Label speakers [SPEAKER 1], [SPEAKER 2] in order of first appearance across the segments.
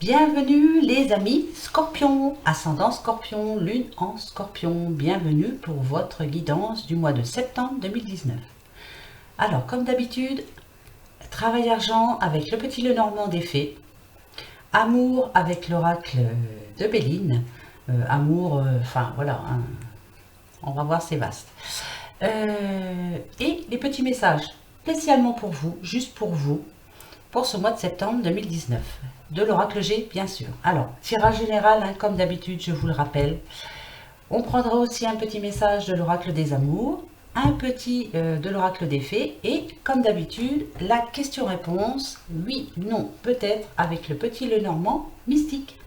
[SPEAKER 1] Bienvenue les amis Scorpion, ascendant Scorpion, lune en Scorpion. Bienvenue pour votre guidance du mois de septembre 2019. Alors, comme d'habitude, travail argent avec le petit Lenormand des fées, amour avec l'oracle de Béline, amour, enfin voilà, hein, on va voir, c'est vaste. Et les petits messages spécialement pour vous, juste pour vous, pour ce mois de septembre 2019. De l'oracle G, bien sûr. Alors, tirage général, hein, comme d'habitude, je vous le rappelle. On prendra aussi un petit message de l'oracle des amours, un petit de l'oracle des fées, et comme d'habitude, la question-réponse, oui, non, peut-être, avec le petit Lenormand mystique.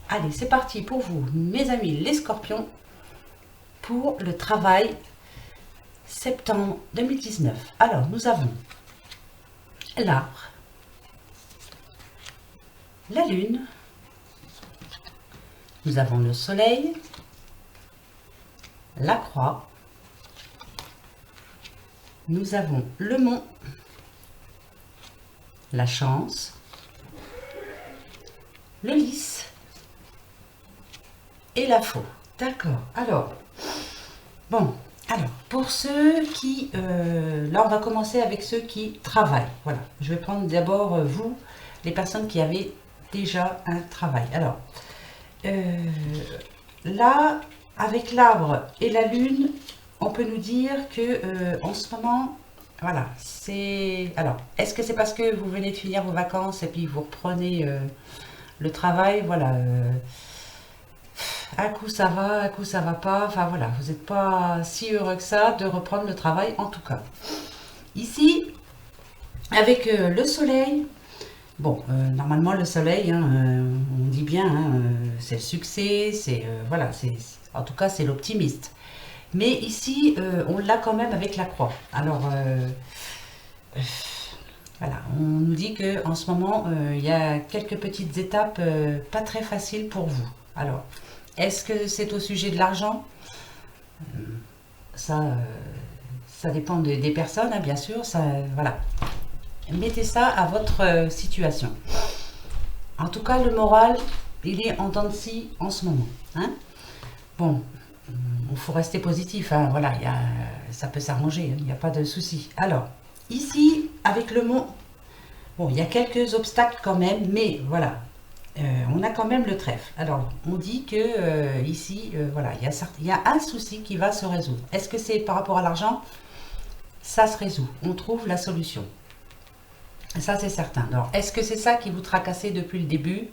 [SPEAKER 1] Allez, c'est parti pour vous, mes amis les scorpions, pour le travail septembre 2019. Alors, nous avons l'arbre, la lune, nous avons le soleil, la croix, nous avons le mont, la chance, le lys et la faux. D'accord, alors, bon, alors, pour ceux qui, là on va commencer avec ceux qui travaillent, voilà, je vais prendre d'abord vous, les personnes qui avaient déjà un travail. Alors, là, avec l'arbre et la lune, on peut nous dire que en ce moment, voilà, c'est... Alors, est-ce que c'est parce que vous venez de finir vos vacances et puis vous reprenez le travail, voilà, un coup ça va, un coup ça va pas, enfin voilà, vous n'êtes pas si heureux que ça de reprendre le travail en tout cas. Ici, avec le soleil, bon, normalement le soleil, hein, on dit bien, hein, c'est le succès, c'est voilà, en tout cas c'est l'optimiste. Mais ici, on l'a quand même avec la croix. Alors, voilà, on nous dit que en ce moment, il y a quelques petites étapes pas très faciles pour vous. Alors, est-ce que c'est au sujet de l'argent? Ça, ça dépend des personnes, hein, bien sûr. Ça, voilà. Mettez ça à votre situation. En tout cas, le moral, il est en dents de scie en ce moment. Hein. Bon, il faut rester positif. Hein, voilà, ça peut s'arranger, il n'y a pas de souci. Alors, ici, avec le mont, bon, il y a quelques obstacles quand même, mais voilà, on a quand même le trèfle. Alors, on dit que ici, voilà, il y a un souci qui va se résoudre. Est-ce que c'est par rapport à l'argent? Ça se résout. On trouve la solution. Ça, c'est certain. Alors, est-ce que c'est ça qui vous tracassait depuis le début?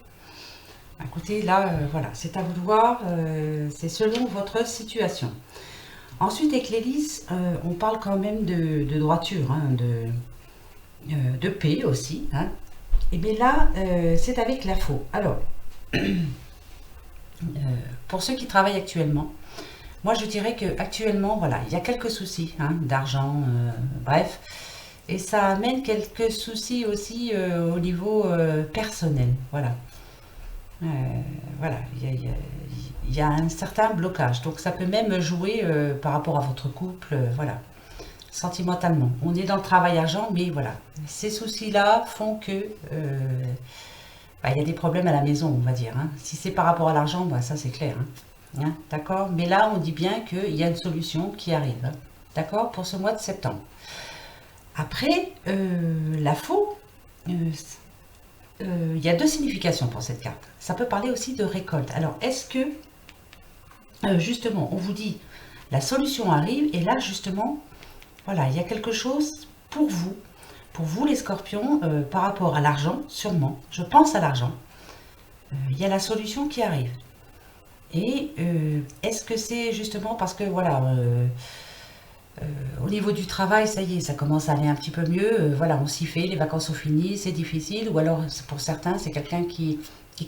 [SPEAKER 1] Écoutez, là, voilà, c'est à vous de voir. C'est selon votre situation. Ensuite, avec les lys, on parle quand même de droiture, hein, de paix aussi. Hein. Et bien là, c'est avec la faux. Alors, pour ceux qui travaillent actuellement, moi je dirais que actuellement, voilà, il y a quelques soucis hein, d'argent, bref, et ça amène quelques soucis aussi au niveau personnel, voilà. Voilà, il y a un certain blocage, donc ça peut même jouer par rapport à votre couple, voilà, sentimentalement. On est dans le travail argent, mais voilà, ces soucis-là font que bah, il y a des problèmes à la maison, on va dire. Hein. Si c'est par rapport à l'argent, bah, ça c'est clair. Hein. Hein, d'accord. Mais là, on dit bien qu'il y a une solution qui arrive. Hein. D'accord. Pour ce mois de septembre. Après, la faux, il y a deux significations pour cette carte. Ça peut parler aussi de récolte. Alors, est-ce que, justement, on vous dit, la solution arrive, et là, justement, voilà, il y a quelque chose pour vous les scorpions, par rapport à l'argent, sûrement, je pense à l'argent, il y a la solution qui arrive. Et est-ce que c'est justement parce que, voilà, au niveau du travail, ça y est, ça commence à aller un petit peu mieux, voilà, on s'y fait, les vacances sont finies, c'est difficile, ou alors pour certains, c'est quelqu'un qui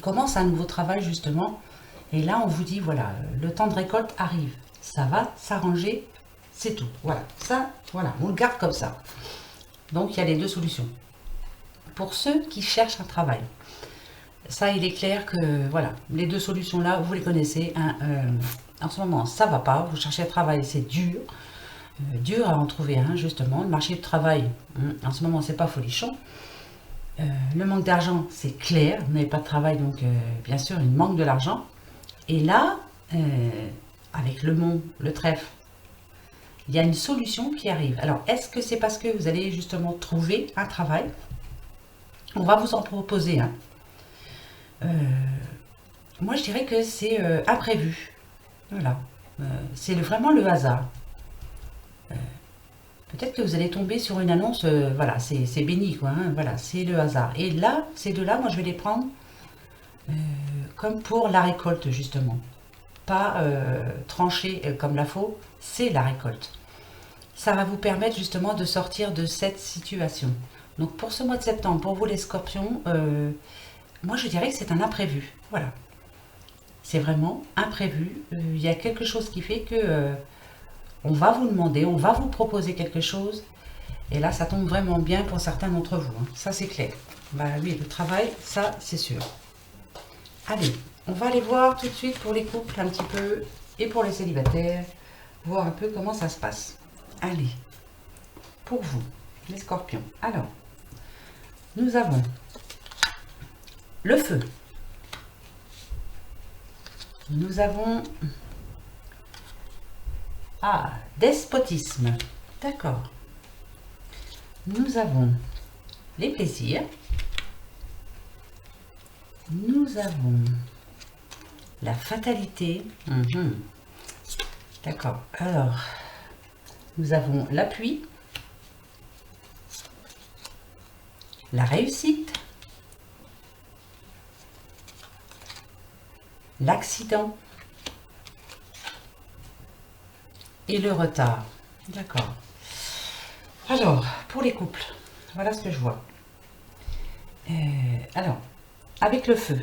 [SPEAKER 1] commence un nouveau travail, justement, et là, on vous dit, voilà, le temps de récolte arrive, ça va s'arranger, c'est tout, voilà, ça, voilà, on le garde comme ça. Donc, il y a les deux solutions. Pour ceux qui cherchent un travail, ça, il est clair que, voilà, les deux solutions-là, vous les connaissez. Hein, en ce moment, ça ne va pas. Vous cherchez un travail, c'est dur. Dur à en trouver un, justement. Le marché du travail, en ce moment, c'est pas folichon. Le manque d'argent, c'est clair. Vous n'avez pas de travail, donc bien sûr, il manque de l'argent. Et là, avec le mont, le trèfle, il y a une solution qui arrive. Alors, est-ce que c'est parce que vous allez justement trouver un travail? On va vous en proposer un. Moi, je dirais que c'est imprévu. Voilà. C'est vraiment le hasard. Peut-être que vous allez tomber sur une annonce, voilà, c'est béni, quoi. Hein, voilà, c'est le hasard. Et là, ces deux-là, moi, je vais les prendre comme pour la récolte, justement. Pas trancher comme la faux, c'est la récolte. Ça va vous permettre justement de sortir de cette situation. Donc pour ce mois de septembre, pour vous les scorpions, moi je dirais que c'est un imprévu. Voilà. C'est vraiment imprévu. Il y a quelque chose qui fait que on va vous demander, on va vous proposer quelque chose. Et là, ça tombe vraiment bien pour certains d'entre vous. Hein. Ça, c'est clair. Bah oui, le travail, ça, c'est sûr. Allez, on va aller voir tout de suite pour les couples un petit peu et pour les célibataires, voir un peu comment ça se passe. Allez, pour vous, les scorpions. Alors, nous avons le feu. Nous avons... Ah, despotisme. D'accord. Nous avons les plaisirs. Nous avons la fatalité. D'accord. Alors, nous avons l'appui, la réussite, l'accident et le retard. D'accord. Alors, pour les couples, voilà ce que je vois. Alors, avec le feu,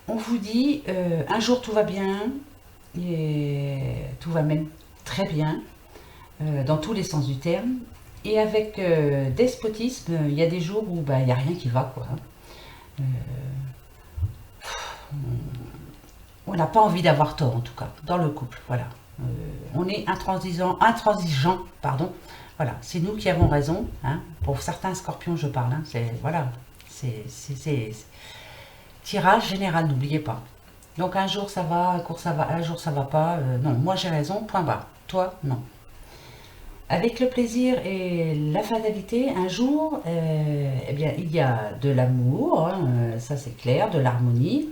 [SPEAKER 1] on vous dit, un jour tout va bien, et tout va même très bien, dans tous les sens du terme. Et avec despotisme, il y a des jours où il n'y a rien qui va, quoi. On n'a pas envie d'avoir tort, en tout cas, dans le couple, voilà. On est intransigeant, pardon. Voilà, c'est nous qui avons raison, hein. Pour certains scorpions, je parle, hein. C'est, voilà, c'est tirage général, n'oubliez pas. Donc un jour ça va, un jour ça va pas. Non, moi j'ai raison, point barre. Toi, non. Avec le plaisir et la fatalité, un jour, eh bien, il y a de l'amour, hein, ça c'est clair, de l'harmonie.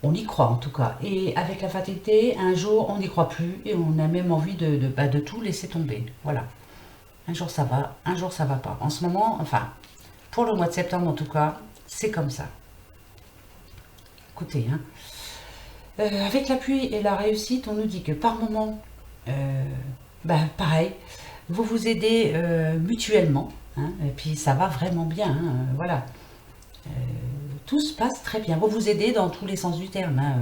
[SPEAKER 1] On y croit en tout cas. Et avec la fatalité, un jour on n'y croit plus et on a même envie de tout laisser tomber. Voilà. Un jour ça va, un jour ça va pas. En ce moment, enfin, pour le mois de septembre en tout cas, c'est comme ça. Écoutez, hein. Avec l'appui et la réussite, on nous dit que par moment, pareil, vous vous aidez mutuellement, hein, et puis ça va vraiment bien, hein, voilà. Tout se passe très bien. Vous vous aidez dans tous les sens du terme, hein,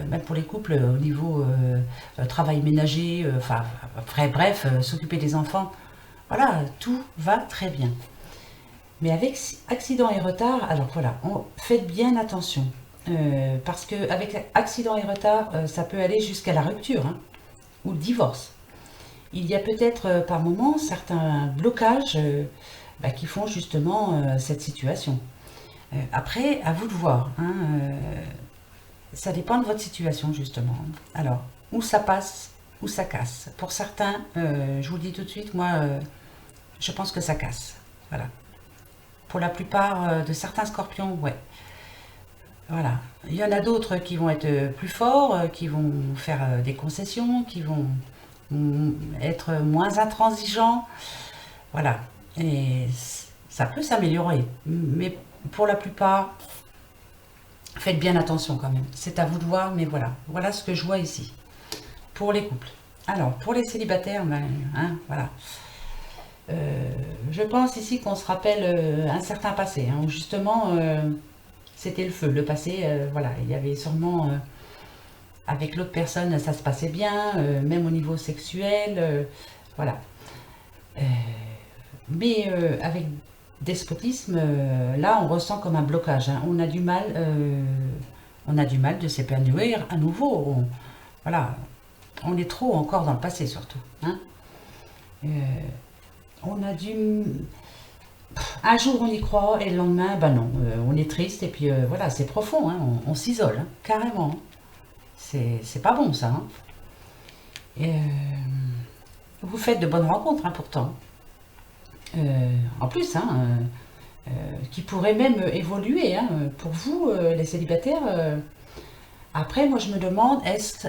[SPEAKER 1] même pour les couples au niveau travail ménager, enfin bref, s'occuper des enfants. Voilà, tout va très bien. Mais avec accident et retard, alors voilà, faites bien attention. Parce qu'avec accident et retard, ça peut aller jusqu'à la rupture, hein, ou le divorce. Il y a peut-être par moment certains blocages qui font justement cette situation. Après, à vous de voir. Hein, ça dépend de votre situation justement. Alors, où ça passe, où ça casse. Pour certains, je vous le dis tout de suite, moi, je pense que ça casse. Voilà. Pour la plupart de certains scorpions, ouais. Voilà. Il y en a d'autres qui vont être plus forts, qui vont faire des concessions, qui vont être moins intransigeants. Voilà. Et ça peut s'améliorer. Mais pour la plupart, faites bien attention quand même. C'est à vous de voir, mais voilà. Voilà ce que je vois ici. Pour les couples. Alors, pour les célibataires, voilà. Je pense ici qu'on se rappelle un certain passé, hein, où justement c'était le feu, le passé, voilà, il y avait sûrement avec l'autre personne ça se passait bien, même au niveau sexuel, voilà. Mais avec despotisme, là on ressent comme un blocage, hein, on a du mal de s'épanouir à nouveau, voilà, on est trop encore dans le passé surtout, hein. On a Un jour on y croit et le lendemain, ben non, on est triste et puis voilà, c'est profond, hein, on s'isole, hein, carrément. Hein. C'est pas bon ça. Hein. Et, vous faites de bonnes rencontres hein, pourtant. En plus, hein, qui pourraient même évoluer hein, pour vous, les célibataires. Après, moi je me demande, est-ce...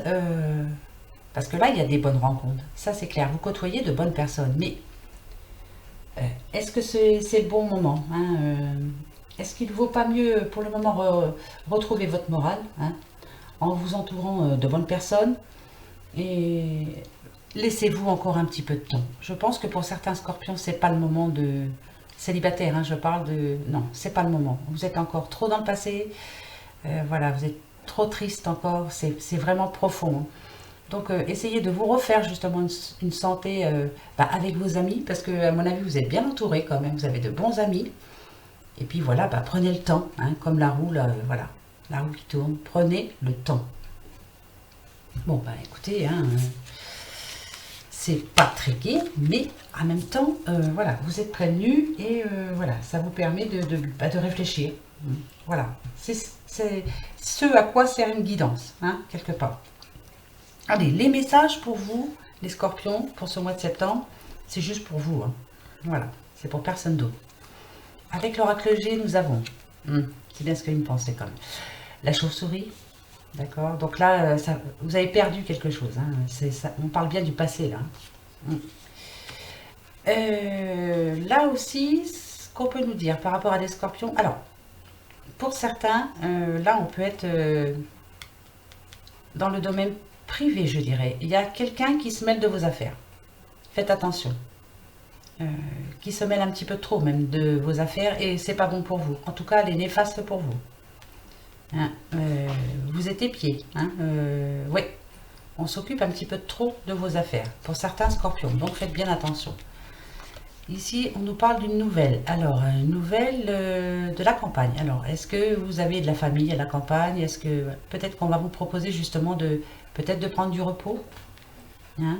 [SPEAKER 1] parce que là, il y a des bonnes rencontres, ça c'est clair, vous côtoyez de bonnes personnes, mais est-ce que c'est le bon moment hein, est-ce qu'il ne vaut pas mieux pour le moment retrouver votre morale hein, en vous entourant de bonnes personnes et laissez-vous encore un petit peu de temps. Je pense que pour certains scorpions, c'est pas le moment de célibataire, hein, je parle de... Non, c'est pas le moment. Vous êtes encore trop dans le passé, voilà, vous êtes trop triste encore, c'est vraiment profond. Hein. Donc essayez de vous refaire justement une santé avec vos amis, parce que à mon avis, vous êtes bien entouré quand même, vous avez de bons amis. Et puis voilà, prenez le temps, hein, comme la roue, là, voilà, la roue qui tourne, prenez le temps. Bon, écoutez, hein, c'est pas très gai, mais en même temps, voilà, vous êtes prévenus et voilà, ça vous permet de réfléchir. Voilà, c'est ce à quoi sert une guidance, hein, quelque part. Allez, les messages pour vous, les scorpions, pour ce mois de septembre, c'est juste pour vous. Hein. Voilà, c'est pour personne d'autre. Avec l'oracle G, nous avons, c'est bien ce qu'il me pensait quand même, la chauve-souris. D'accord. Donc là, vous avez perdu quelque chose. Hein. On parle bien du passé là. Là aussi, ce qu'on peut nous dire par rapport à des scorpions. Alors, pour certains, là, on peut être dans le domaine privé, je dirais. Il y a quelqu'un qui se mêle de vos affaires. Faites attention. Qui se mêle un petit peu trop même de vos affaires et c'est pas bon pour vous. En tout cas, elle est néfaste pour vous. Hein, vous êtes épiés. Hein, oui, on s'occupe un petit peu trop de vos affaires. Pour certains scorpions, donc faites bien attention. Ici, on nous parle d'une nouvelle. Alors, une nouvelle de la campagne. Alors, est-ce que vous avez de la famille à la campagne? Est-ce que peut-être qu'on va vous proposer justement peut-être de prendre du repos hein,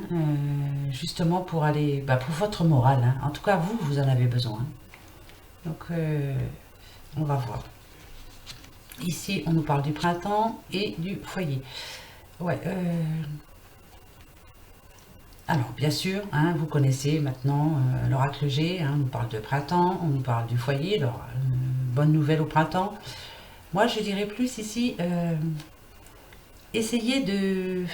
[SPEAKER 1] justement pour aller, pour votre morale. Hein. En tout cas, vous en avez besoin. Donc, on va voir. Ici, on nous parle du printemps et du foyer. Ouais. Alors, bien sûr, hein, vous connaissez maintenant l'oracle G. Hein, on nous parle de printemps, on nous parle du foyer. Alors, bonne nouvelle au printemps. Moi, je dirais plus ici, essayez de...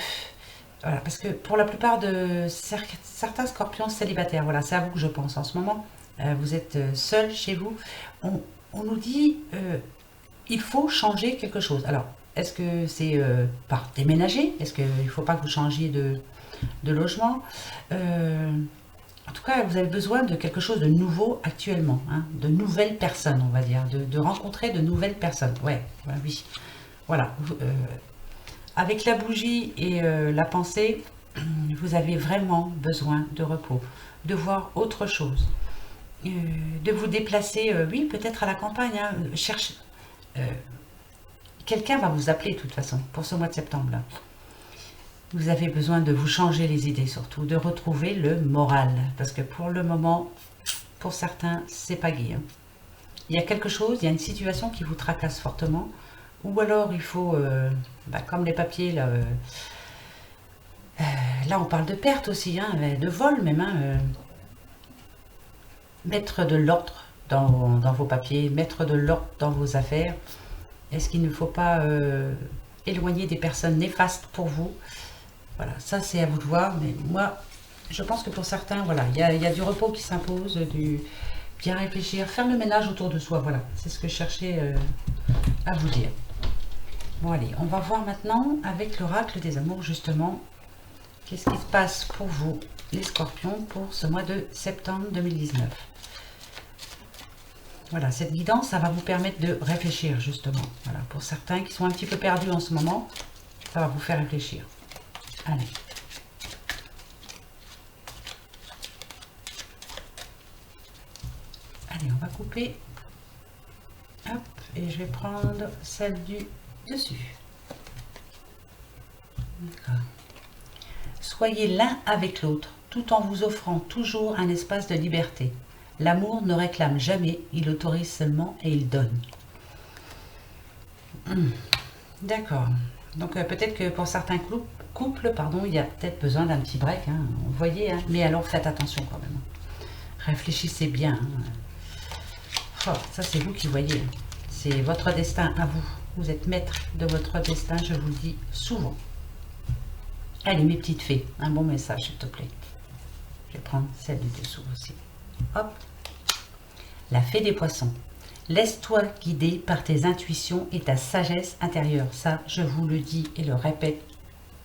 [SPEAKER 1] Voilà, parce que pour la plupart de certains scorpions célibataires, voilà, c'est à vous que je pense en ce moment. Vous êtes seul chez vous. On nous dit il faut changer quelque chose. Alors, est-ce que c'est par déménager? Est-ce qu'il ne faut pas que vous changiez de logement? En tout cas, vous avez besoin de quelque chose de nouveau actuellement, hein, de nouvelles personnes, on va dire, de rencontrer de nouvelles personnes. Ouais, oui. Voilà. Avec la bougie et la pensée, vous avez vraiment besoin de repos, de voir autre chose, de vous déplacer, oui, peut-être à la campagne, hein, cherche, quelqu'un va vous appeler de toute façon pour ce mois de septembre là. Vous avez besoin de vous changer les idées surtout, de retrouver le moral, parce que pour le moment, pour certains, c'est pas gai. Hein. Il y a quelque chose, il y a une situation qui vous tracasse fortement, ou alors il faut, comme les papiers là, là on parle de perte aussi, hein, de vol même, hein, mettre de l'ordre dans vos papiers, mettre de l'ordre dans vos affaires. Est-ce qu'il ne faut pas éloigner des personnes néfastes pour vous? Voilà, ça c'est à vous de voir, mais moi je pense que pour certains, voilà, il y a du repos qui s'impose, du bien réfléchir, faire le ménage autour de soi, voilà, c'est ce que je cherchais à vous dire. Bon allez, on va voir maintenant avec l'oracle des amours justement, qu'est-ce qui se passe pour vous, les scorpions, pour ce mois de septembre 2019. Voilà, cette guidance, ça va vous permettre de réfléchir justement. Voilà, pour certains qui sont un petit peu perdus en ce moment, ça va vous faire réfléchir. Allez. Allez, on va couper. Hop, et je vais prendre celle du dessus. D'accord. Soyez l'un avec l'autre, tout en vous offrant toujours un espace de liberté. L'amour ne réclame jamais, il autorise seulement et il donne. D'accord. Donc peut-être que pour certains couples, pardon, il y a peut-être besoin d'un petit break, hein, vous voyez, hein, mais alors faites attention quand même. Réfléchissez bien. Hein. Oh, ça c'est vous qui voyez. C'est votre destin à vous. Vous êtes maître de votre destin, je vous le dis souvent. Allez mes petites fées, un bon message s'il te plaît. Je vais prendre celle du dessous aussi. Hop. La fée des poissons. Laisse-toi guider par tes intuitions et ta sagesse intérieure. Ça, je vous le dis et le répète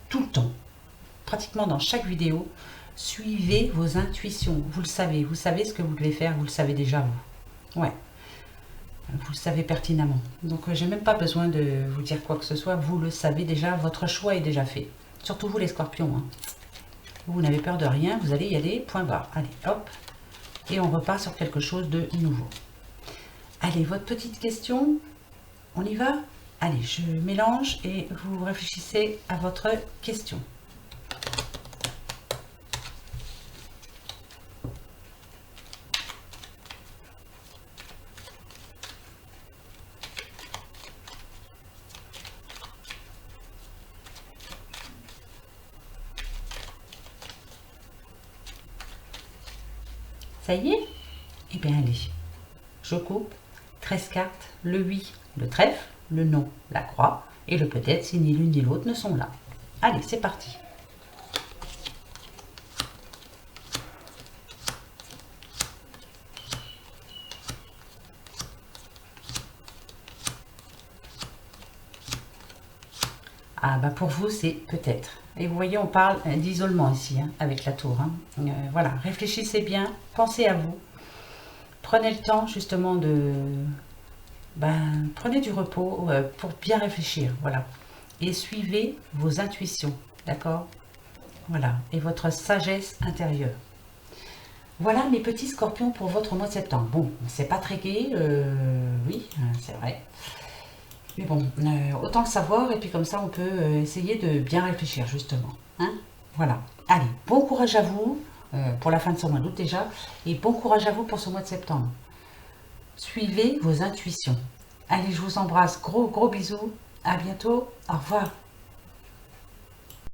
[SPEAKER 1] tout le temps. Pratiquement dans chaque vidéo. Suivez vos intuitions. Vous savez ce que vous devez faire. Vous le savez déjà, vous. Ouais. Vous le savez pertinemment. Donc, j'ai même pas besoin de vous dire quoi que ce soit. Vous le savez déjà. Votre choix est déjà fait. Surtout vous, les scorpions. Hein. Vous n'avez peur de rien. Vous allez y aller. Point barre. Allez, hop. Et on repart sur quelque chose de nouveau. Allez, votre petite question, on y va? Allez, je mélange et vous réfléchissez à votre question. Ça y est? Eh bien, allez, je coupe. 13 cartes, le oui, le trèfle, le non, la croix, et le peut-être si ni l'une ni l'autre ne sont là. Allez, c'est parti. Ah bah pour vous, c'est peut-être. Et vous voyez, on parle d'isolement ici, hein, avec la tour. Hein. Voilà, réfléchissez bien, pensez à vous. Prenez le temps justement de... prenez du repos pour bien réfléchir, voilà. Et suivez vos intuitions, d'accord? Voilà, et votre sagesse intérieure. Voilà mes petits scorpions pour votre mois de septembre. Bon, c'est pas très gai, oui, c'est vrai. Mais bon, autant le savoir, et puis comme ça on peut essayer de bien réfléchir justement. Hein, voilà, allez, bon courage à vous pour la fin de ce mois d'août déjà, et bon courage à vous pour ce mois de septembre. Suivez vos intuitions. Allez, je vous embrasse, gros bisous, à bientôt, au revoir.